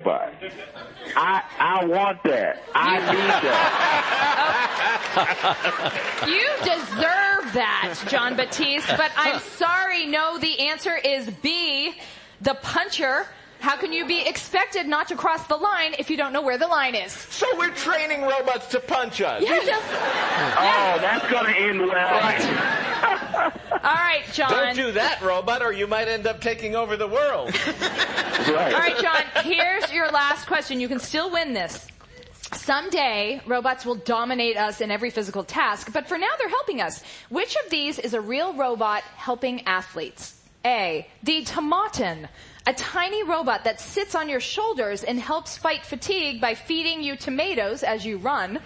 robot. I want that. I need that. You deserve that, Jon Batiste, but I'm sorry, no, the answer is B, the puncher. How can you be expected not to cross the line if you don't know where the line is? So we're training robots to punch us. Yeah. Oh, that's going to end well. All right, John. Don't do that, robot, or you might end up taking over the world. Right. All right, John, here's your last question. You can still win this. Someday, robots will dominate us in every physical task, but for now they're helping us. Which of these is a real robot helping athletes? A, the Tomaton, a tiny robot that sits on your shoulders and helps fight fatigue by feeding you tomatoes as you run.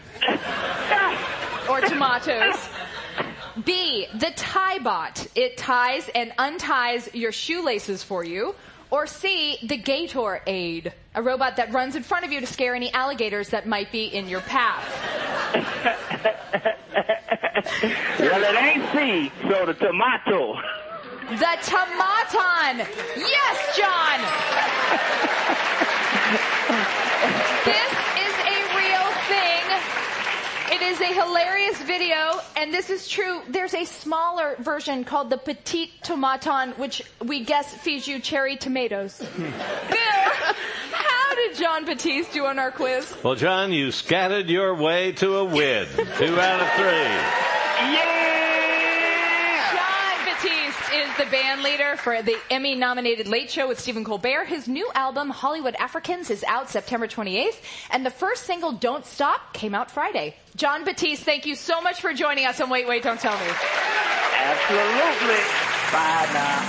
Or tomatoes. B, the Tie-Bot. It ties and unties your shoelaces for you. Or C, the Gatorade, a robot that runs in front of you to scare any alligators that might be in your path. Well, it ain't C, so the Tomato. The Tomaton. Yes, John. This is a real thing. It is a hilarious video, and this is true. There's a smaller version called the Petite Tomaton, which we guess feeds you cherry tomatoes. Bill, how did Jon Batiste do on our quiz? Well, John, you scattered your way to a win. 2 out of 3. Yeah! Is the band leader for the Emmy-nominated Late Show with Stephen Colbert. His new album, Hollywood Africans, is out September 28th, and the first single, Don't Stop, came out Friday. Jon Batiste, thank you so much for joining us on Wait, Wait, Don't Tell Me. Absolutely. Bye now.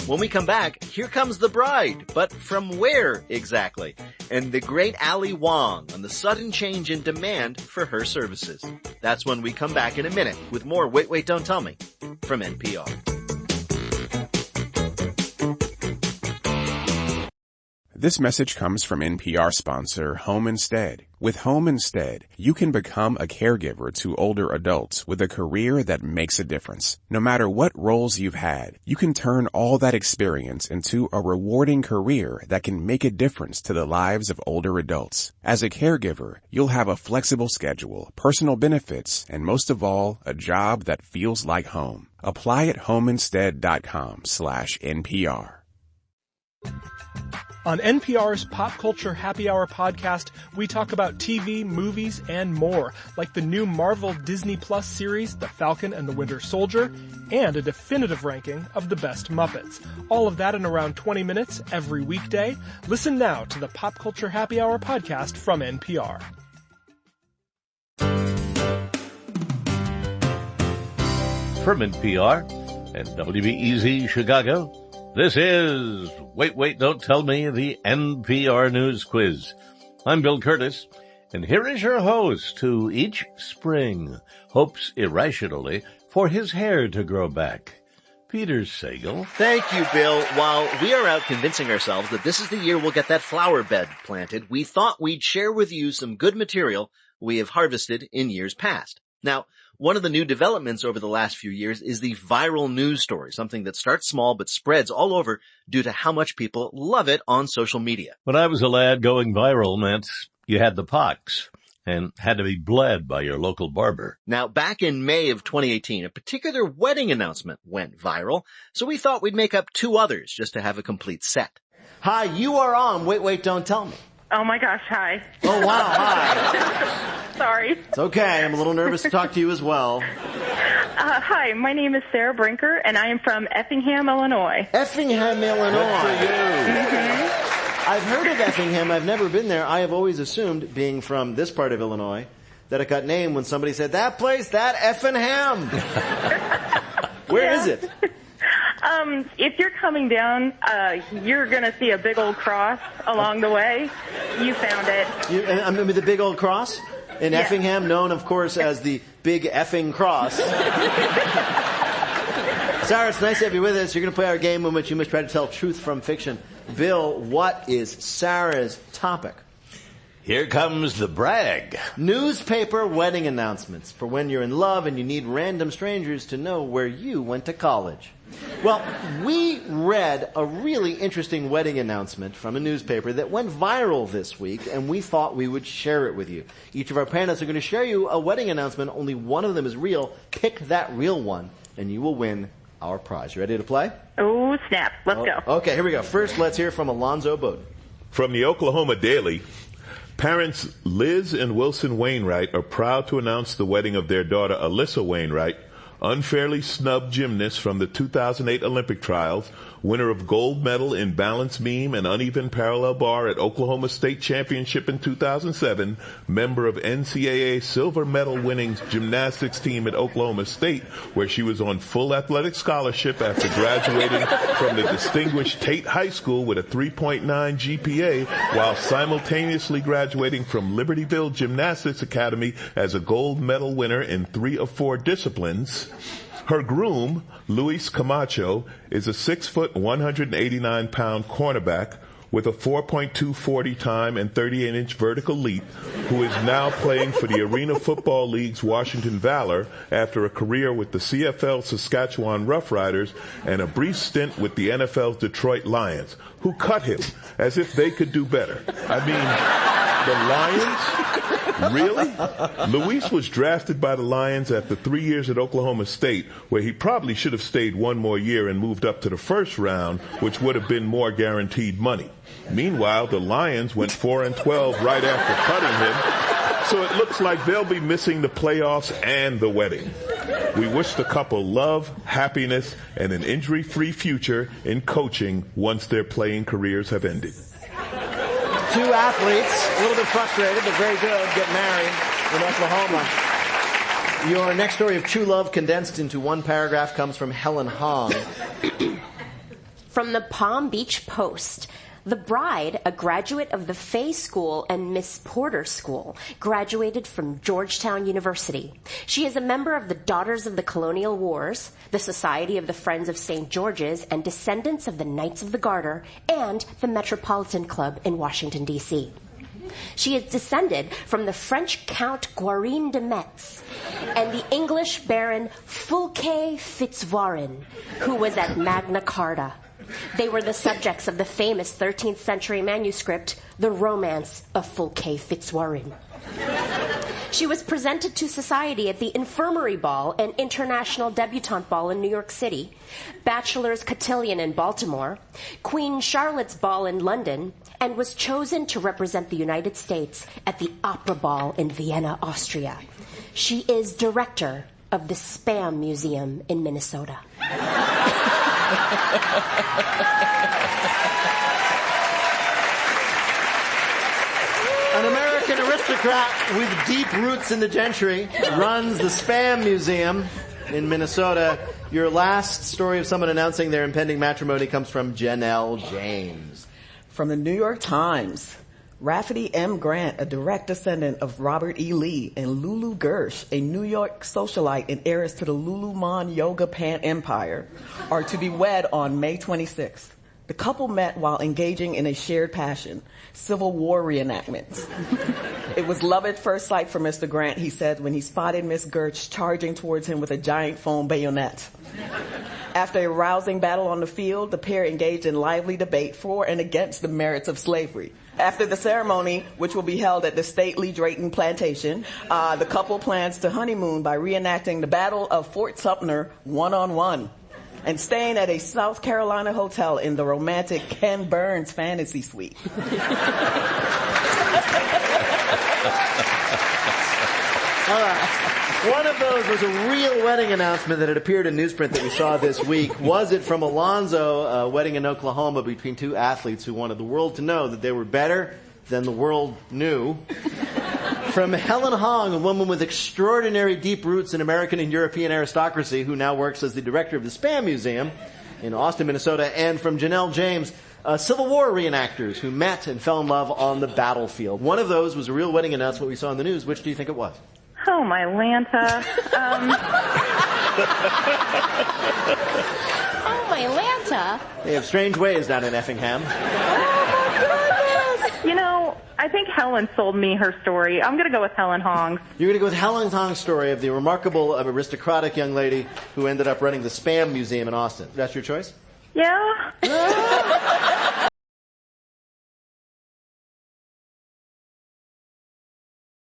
When we come back, here comes the bride, but from where exactly? And the great Ali Wong on the sudden change in demand for her services. That's when we come back in a minute with more Wait, Wait, Don't Tell Me from NPR. This message comes from NPR sponsor Home Instead. With Home Instead, you can become a caregiver to older adults with a career that makes a difference. No matter what roles you've had, you can turn all that experience into a rewarding career that can make a difference to the lives of older adults. As a caregiver, you'll have a flexible schedule, personal benefits, and most of all, a job that feels like home. Apply at homeinstead.com/NPR. On NPR's Pop Culture Happy Hour podcast, we talk about TV, movies, and more, like the new Marvel Disney Plus series, The Falcon and the Winter Soldier, and a definitive ranking of the best Muppets. All of that in around 20 minutes every weekday. Listen now to the Pop Culture Happy Hour podcast from NPR. From NPR and WBEZ Chicago, this is Wait, Wait, Don't Tell Me, the NPR News Quiz. I'm Bill Curtis, and here is your host who each spring hopes irrationally for his hair to grow back, Peter Sagal. Thank you, Bill. While we are out convincing ourselves that this is the year we'll get that flower bed planted, we thought we'd share with you some good material we have harvested in years past. Now, one of the new developments over the last few years is the viral news story, something that starts small but spreads all over due to how much people love it on social media. When I was a lad, going viral meant you had the pox and had to be bled by your local barber. Now, back in May of 2018, a particular wedding announcement went viral, so we thought we'd make up 2 others just to have a complete set. Hi, you are on Wait, Wait, Don't Tell Me. Oh my gosh, hi. Oh wow, hi. Sorry. It's okay, I'm a little nervous to talk to you as well. Hi, my name is Sarah Brinker, and I am from Effingham, Illinois. Effingham, Illinois. Good for you. Mm-hmm. I've heard of Effingham, I've never been there. I have always assumed, being from this part of Illinois, that it got named when somebody said, that place, that Effingham. Where is it? If you're coming down, you're going to see a big old cross along the way. You found it. I mean, the big old cross in Yes. Effingham, known, of course, as the Big Effing Cross. Sarah, it's nice to have you with us. You're going to play our game in which you must try to tell truth from fiction. Bill, what is Sarah's topic? Here comes the brag. Newspaper wedding announcements for when you're in love and you need random strangers to know where you went to college. Well, we read a really interesting wedding announcement from a newspaper that went viral this week, and we thought we would share it with you. Each of our panelists are going to share you a wedding announcement. Only one of them is real. Pick that real one, and you will win our prize. You ready to play? Oh, snap. Let's go. Okay, here we go. First, let's hear from Alonzo Bowden. From the Oklahoma Daily, parents Liz and Wilson Wainwright are proud to announce the wedding of their daughter Alyssa Wainwright, unfairly snubbed gymnast from the 2008 Olympic trials, winner of gold medal in balance beam and uneven parallel bar at Oklahoma State Championship in 2007, member of NCAA silver medal winning gymnastics team at Oklahoma State, where she was on full athletic scholarship after graduating from the distinguished Tate High School with a 3.9 GPA, while simultaneously graduating from Libertyville Gymnastics Academy as a gold medal winner in 3 of 4 disciplines. Her groom, Luis Camacho, is a 6-foot, 189-pound cornerback with a 4.2 40 time and 38-inch vertical leap, who is now playing for the Arena Football League's Washington Valor after a career with the CFL Saskatchewan Roughriders and a brief stint with the NFL's Detroit Lions, who cut him as if they could do better. I mean, the Lions? Really? Luis was drafted by the Lions after 3 years at Oklahoma State, where he probably should have stayed one more year and moved up to the first round, which would have been more guaranteed money. Meanwhile, the Lions went 4-12 right after cutting him, so it looks like they'll be missing the playoffs and the wedding. We wish the couple love, happiness, and an injury-free future in coaching once their playing careers have ended. 2 athletes, a little bit frustrated, but very good, get married in Oklahoma. Your next story of true love condensed into one paragraph comes from Helen Hong. From the Palm Beach Post. The bride, a graduate of the Fay School and Miss Porter School, graduated from Georgetown University. She is a member of the Daughters of the Colonial Wars, the Society of the Friends of St. George's, and descendants of the Knights of the Garter, and the Metropolitan Club in Washington, D.C. She is descended from the French Count Guarin de Metz and the English Baron Fulke Fitzwarren, who was at Magna Carta. They were the subjects of the famous 13th century manuscript, The Romance of Fulke Fitzwarren. She was presented to society at the Infirmary Ball and International Debutante Ball in New York City, Bachelor's Cotillion in Baltimore, Queen Charlotte's Ball in London, and was chosen to represent the United States at the Opera Ball in Vienna, Austria. She is director of the Spam Museum in Minnesota. An American aristocrat with deep roots in the gentry runs the Spam Museum in Minnesota. Your last story of someone announcing their impending matrimony comes from Janelle James. From the New York Times. Rafferty M. Grant, a direct descendant of Robert E. Lee, and Lulu Gersh, a New York socialite and heiress to the Lululemon Yoga Pant Empire, are to be wed on May 26th. The couple met while engaging in a shared passion, Civil War reenactments. It was love at first sight for Mr. Grant, he said, when he spotted Miss Gersh charging towards him with a giant foam bayonet. After a rousing battle on the field, the pair engaged in lively debate for and against the merits of slavery. After the ceremony, which will be held at the stately Drayton Plantation, the couple plans to honeymoon by reenacting the Battle of Fort Sumter one-on-one and staying at a South Carolina hotel in the romantic Ken Burns fantasy suite. All right. One of those was a real wedding announcement that had appeared in newsprint that we saw this week. Was it from Alonzo, a wedding in Oklahoma between 2 athletes who wanted the world to know that they were better than the world knew? From Helen Hong, a woman with extraordinary deep roots in American and European aristocracy who now works as the director of the Spam Museum in Austin, Minnesota. And from Janelle James, Civil War reenactors who met and fell in love on the battlefield. One of those was a real wedding announcement we saw in the news. Which do you think it was? Oh, my Lanta. Oh, my Lanta. They have strange ways down in Effingham. You know, I think Helen sold me her story. I'm going to go with Helen Hong's. You're going to go with Helen Hong's story of the remarkable, aristocratic young lady who ended up running the Spam Museum in Austin. That's your choice? Yeah.